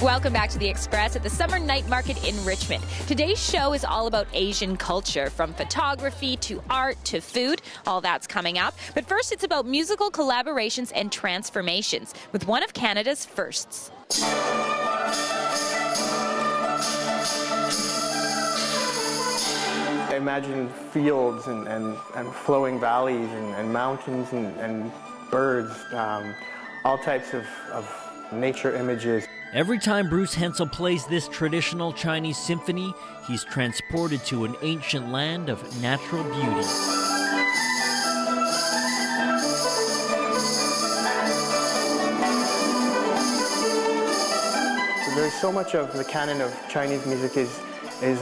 Welcome back to The Express at the Summer Night Market in Richmond. Today's show is all about Asian culture, from photography to art to food. All that's coming up. But first, it's about musical collaborations and transformations with one of Canada's firsts. I imagine fields and flowing valleys and mountains and birds, all types of nature images. Every time Bruce Hensel plays this traditional Chinese symphony, he's transported to an ancient land of natural beauty. There's so much of the canon of Chinese music is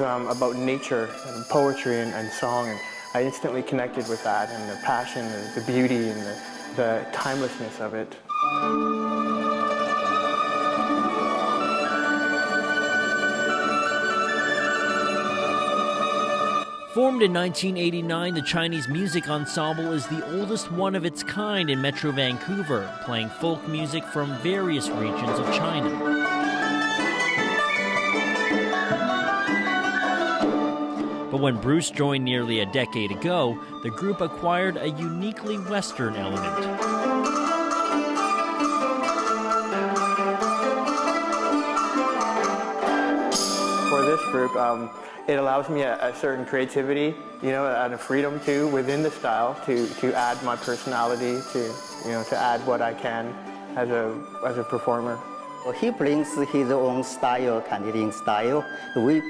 about nature and poetry and song, and I instantly connected with that and the passion, the beauty, and the timelessness of it. Formed in 1989, the Chinese Music Ensemble is the oldest one of its kind in Metro Vancouver, playing folk music from various regions of China. But when Bruce joined nearly a decade ago, the group acquired a uniquely Western element. For this group, it allows me a certain creativity, and a freedom too within the style to add my personality, to add what I can as a performer. He brings his own style, Canadian style. We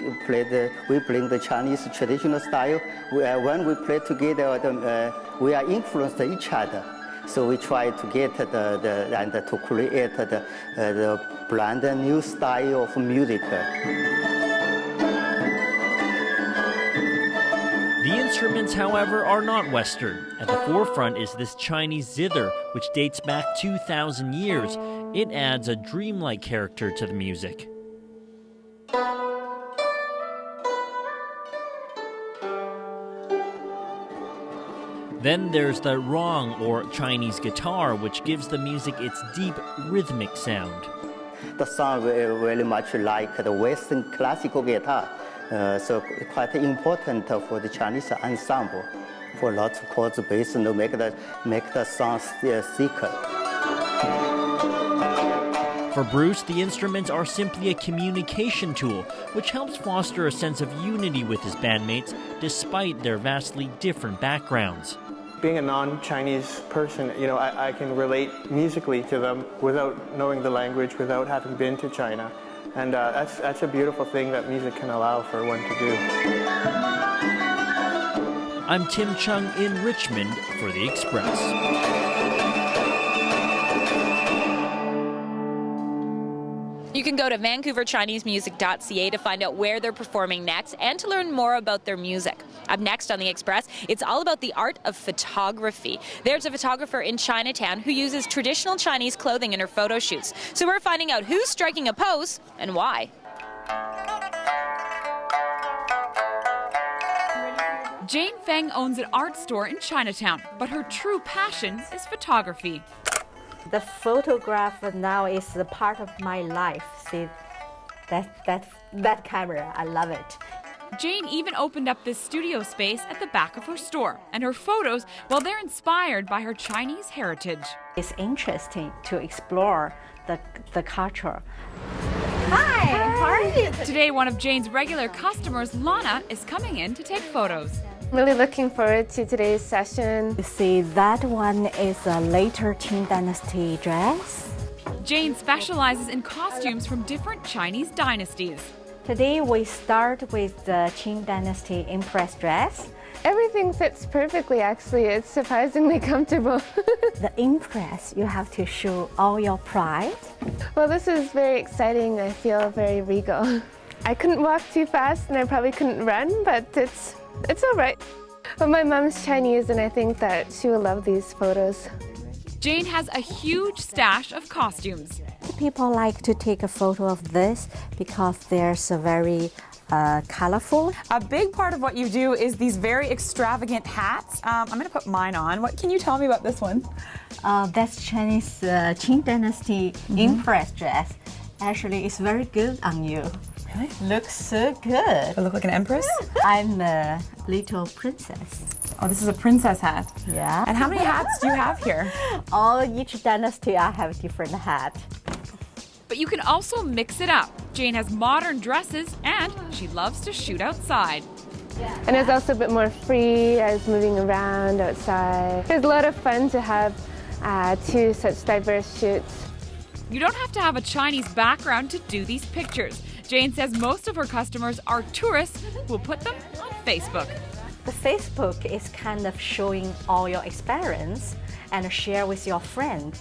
bring the Chinese traditional style. When we play together, we are influenced each other. So we try to get and to create the brand new style of music. The instruments, however, are not Western. At the forefront is this Chinese zither, which dates back 2,000 years. It adds a dreamlike character to the music. Then there's the rong, or Chinese guitar, which gives the music its deep, rhythmic sound. The sound very much like the Western classical guitar, so quite important for the Chinese ensemble. For lots of chords, bass, and make the sound thicker. For Bruce, the instruments are simply a communication tool, which helps foster a sense of unity with his bandmates, despite their vastly different backgrounds. Being a non-Chinese person, I can relate musically to them without knowing the language, without having been to China. And that's a beautiful thing that music can allow for one to do. I'm Chung in Richmond for The Express. You can go to vancouverchinesemusic.ca to find out where they're performing next and to learn more about their music. Up next on The Express, it's all about the art of photography. There's a photographer in Chinatown who uses traditional Chinese clothing in her photo shoots. So we're finding out who's striking a pose and why. Jane Feng owns an art store in Chinatown, but her true passion is photography. The photograph now is a part of my life. See, that camera, I love it. Jane even opened up this studio space at the back of her store, and her photos, well, they're inspired by her Chinese heritage. It's interesting to explore the culture. Hi, how are you? Today, one of Jane's regular customers, Lana, is coming in to take photos. Really looking forward to today's session. You see, that one is a later Qing Dynasty dress. Jane specializes in costumes from different Chinese dynasties. Today we start with the Qing Dynasty Empress dress. Everything fits perfectly, actually. It's surprisingly comfortable. The Empress, you have to show all your pride. Well, this is very exciting. I feel very regal. I couldn't walk too fast and I probably couldn't run, but it's all right. But my mom's Chinese and I think that she will love these photos. Jane has a huge stash of costumes. People like to take a photo of this because there's a very colorful. A big part of what you do is these very extravagant hats. I'm going to put mine on. What can you tell me about this one? That's Chinese Qing Dynasty Empress dress. Actually, it's very good on you. Really? Looks so good. I look like an empress? I'm a little princess. Oh, this is a princess hat. Yeah. And how many hats do you have here? Each dynasty, I have a different hat. But you can also mix it up. Jane has modern dresses and she loves to shoot outside. And it's also a bit more free as moving around outside. It's a lot of fun to have two such diverse shoots. You don't have to have a Chinese background to do these pictures. Jane says most of her customers are tourists who will put them on Facebook. The Facebook is kind of showing all your experience and share with your friend.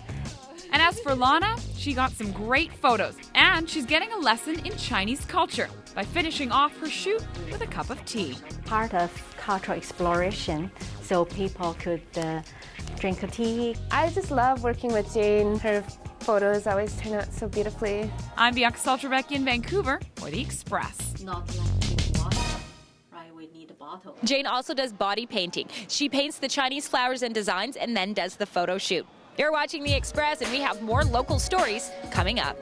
And as for Lana, she got some great photos and she's getting a lesson in Chinese culture by finishing off her shoot with a cup of tea. Part of cultural exploration, so people could drink a tea. I just love working with Jane. Her photos always turn out so beautifully. I'm Bianca Saltrebecki in Vancouver for The Express. Not like drink water, right? We need a bottle. Jane also does body painting. She paints the Chinese flowers and designs and then does the photo shoot. You're watching The Express, and we have more local stories coming up.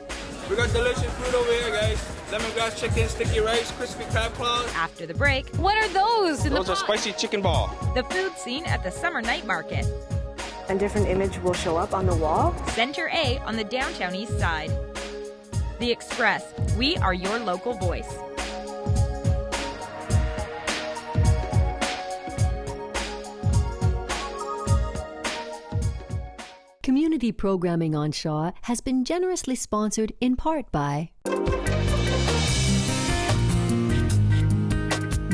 We got delicious food over here, guys. Lemongrass chicken, sticky rice, crispy crab claws. After the break, what are those in the pot? Those are spicy chicken ball. The food scene at the summer night market. A different image will show up on the wall. Center A on the downtown east side. The Express, we are your local voice. Community programming on Shaw has been generously sponsored in part by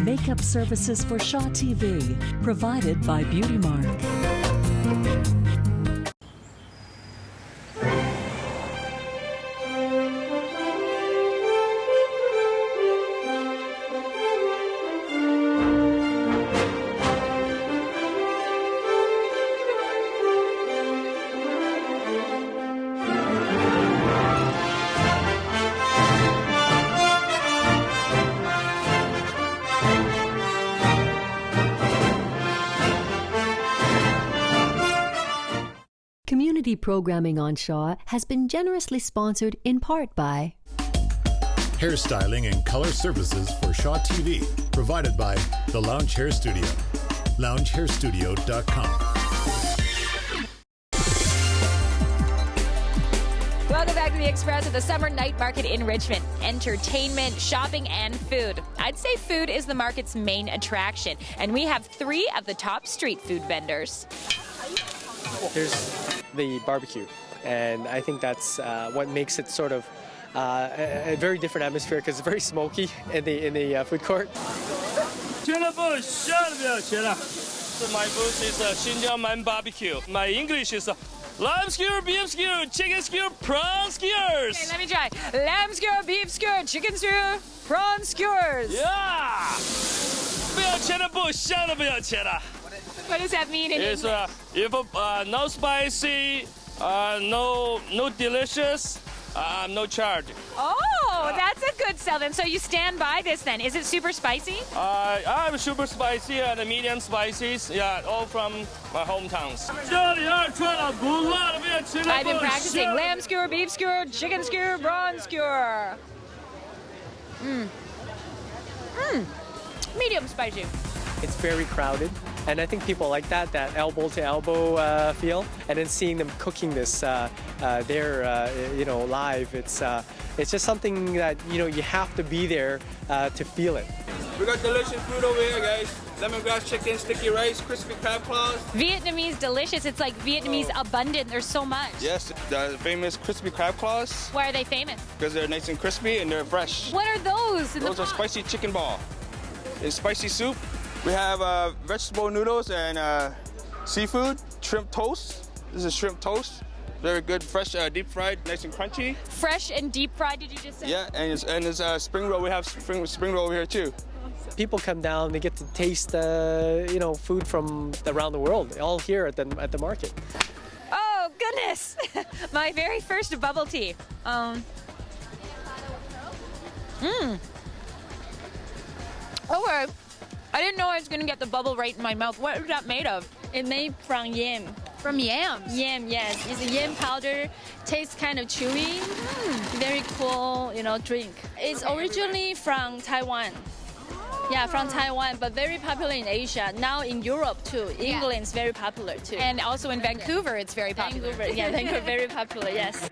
Makeup services for Shaw TV, provided by Beauty Mark. Community programming on Shaw has been generously sponsored in part by Hairstyling and color services for Shaw TV, provided by The Lounge Hair Studio, loungehairstudio.com. Welcome back to The Express at the Summer Night Market in Richmond. Entertainment, shopping, and food. I'd say food is the market's main attraction, and we have 3 of the top street food vendors. There's the barbecue, and I think that's what makes it sort of a very different atmosphere because it's very smoky in the food court. My booth is Xinjiang Man Barbecue. My English is lamb skewer, beef skewer, chicken skewer, prawn skewers. Okay, let me try. Lamb skewer, beef skewer, chicken skewer, prawn skewers. Yeah! 不要钱的不香的不要钱了。 What does that mean in English? If no spicy, no delicious, no charge. Oh, that's a good sell then. So you stand by this then. Is it super spicy? I'm super spicy and medium spices. Yeah, all from my hometowns. I've been practicing lamb skewer, beef skewer, chicken skewer, prawn skewer. Medium spicy. It's very crowded, and I think people like that elbow to elbow feel. And then seeing them cooking this there, live, it's just something that you have to be there to feel it. We got delicious food over here, guys. Lemongrass chicken, sticky rice, crispy crab claws. Vietnamese delicious. It's like Vietnamese abundant. There's so much. Yes, the famous crispy crab claws. Why are they famous? Because they're nice and crispy and they're fresh. What are those? Those are spicy chicken ball. It's spicy soup. We have vegetable noodles and seafood, shrimp toast. This is shrimp toast. Very good, fresh, deep fried, nice and crunchy. Fresh and deep fried, did you just say? Yeah, and it's spring roll. We have spring roll over here too. People come down, they get to taste, food from around the world, all here at the market. Oh goodness! My very first bubble tea. Okay. I didn't know I was going to get the bubble right in my mouth. What is that made of? It's made from yam. From yam? Yam, yes. It's a yam powder. Tastes kind of chewy. Very cool, drink. It's originally from Taiwan. Yeah, from Taiwan, but very popular in Asia. Now in Europe too. England is very popular too. And also in Vancouver, it's very popular. Vancouver, very popular, yes.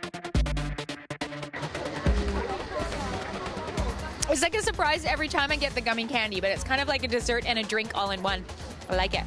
It's like a surprise every time I get the gummy candy, but it's kind of like a dessert and a drink all in one. I like it.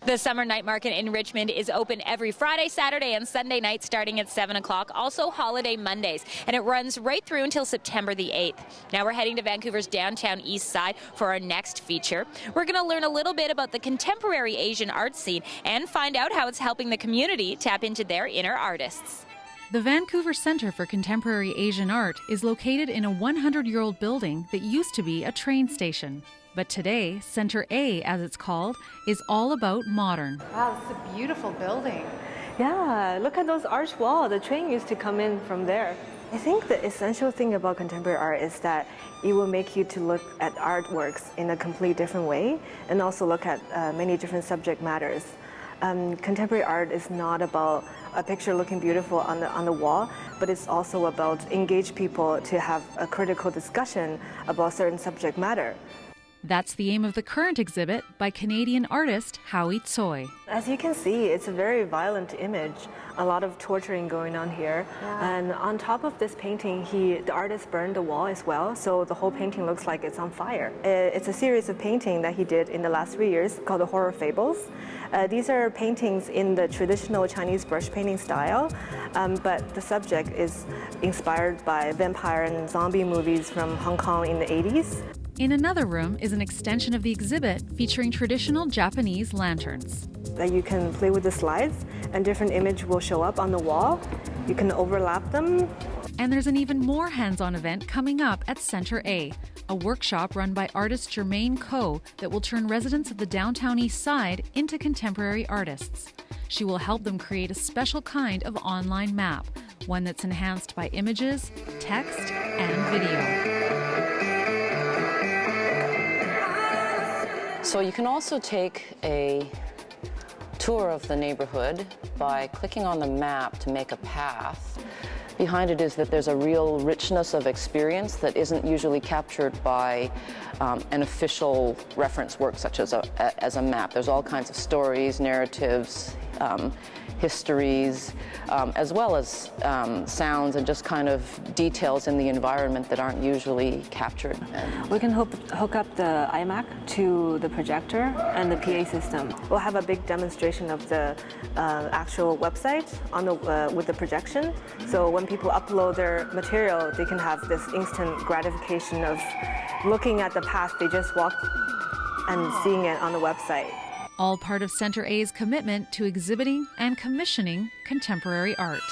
The Summer Night Market in Richmond is open every Friday, Saturday, and Sunday night starting at 7 o'clock, also holiday Mondays, and it runs right through until September the 8th. Now we're heading to Vancouver's downtown east side for our next feature. We're going to learn a little bit about the contemporary Asian art scene and find out how it's helping the community tap into their inner artists. The Vancouver Centre for Contemporary Asian Art is located in a 100-year-old building that used to be a train station. But today, Centre A, as it's called, is all about modern. Wow, it's a beautiful building. Yeah, look at those arch walls. The train used to come in from there. I think the essential thing about contemporary art is that it will make you to look at artworks in a completely different way and also look at many different subject matters. Contemporary art is not about a picture looking beautiful on the wall, but it's also about engage people to have a critical discussion about certain subject matter. That's the aim of the current exhibit by Canadian artist Howie Tsoi. As you can see, it's a very violent image. A lot of torturing going on here. Yeah. And on top of this painting, the artist burned the wall as well, so the whole painting looks like it's on fire. It's a series of paintings that he did in the last 3 years called the Horror Fables. These are paintings in the traditional Chinese brush painting style, but the subject is inspired by vampire and zombie movies from Hong Kong in the 80s. In another room is an extension of the exhibit featuring traditional Japanese lanterns. You can play with the slides and different images will show up on the wall. You can overlap them. And there's an even more hands-on event coming up at Centre A, a workshop run by artist Germaine Coe that will turn residents of the downtown east side into contemporary artists. She will help them create a special kind of online map, one that's enhanced by images, text, and video. So you can also take a tour of the neighborhood by clicking on the map to make a path. Behind it is that there's a real richness of experience that isn't usually captured by an official reference work such as a map. There's all kinds of stories, narratives, histories, as well as sounds and just kind of details in the environment that aren't usually captured. We can hook up the iMac to the projector and the PA system. We'll have a big demonstration of the actual website on with the projection. So when people upload their material, they can have this instant gratification of looking at the path they just walked and seeing it on the website. All part of Centre A's commitment to exhibiting and commissioning contemporary art.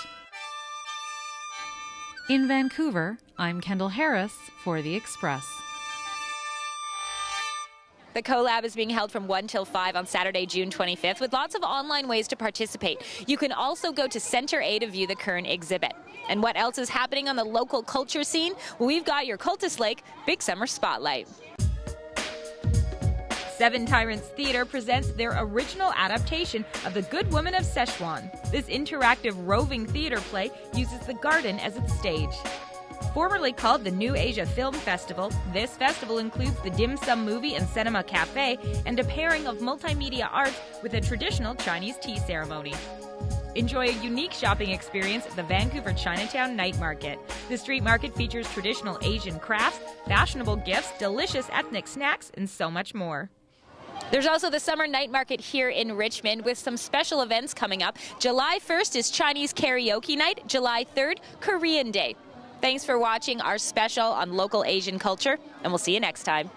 In Vancouver, I'm Kendall Harris for The Express. The collab is being held from 1 till 5 on Saturday, June 25th, with lots of online ways to participate. You can also go to Centre A to view the current exhibit. And what else is happening on the local culture scene? Well, we've got your Cultus Lake Big Summer Spotlight. Seven Tyrants Theatre presents their original adaptation of The Good Woman of Szechuan. This interactive roving theatre play uses the garden as its stage. Formerly called the New Asia Film Festival, this festival includes the Dim Sum Movie and Cinema Cafe and a pairing of multimedia art with a traditional Chinese tea ceremony. Enjoy a unique shopping experience at the Vancouver Chinatown Night Market. The street market features traditional Asian crafts, fashionable gifts, delicious ethnic snacks, and so much more. There's also the Summer Night Market here in Richmond with some special events coming up. July 1st is Chinese Karaoke Night, July 3rd, Korean Day. Thanks for watching our special on local Asian culture, and we'll see you next time.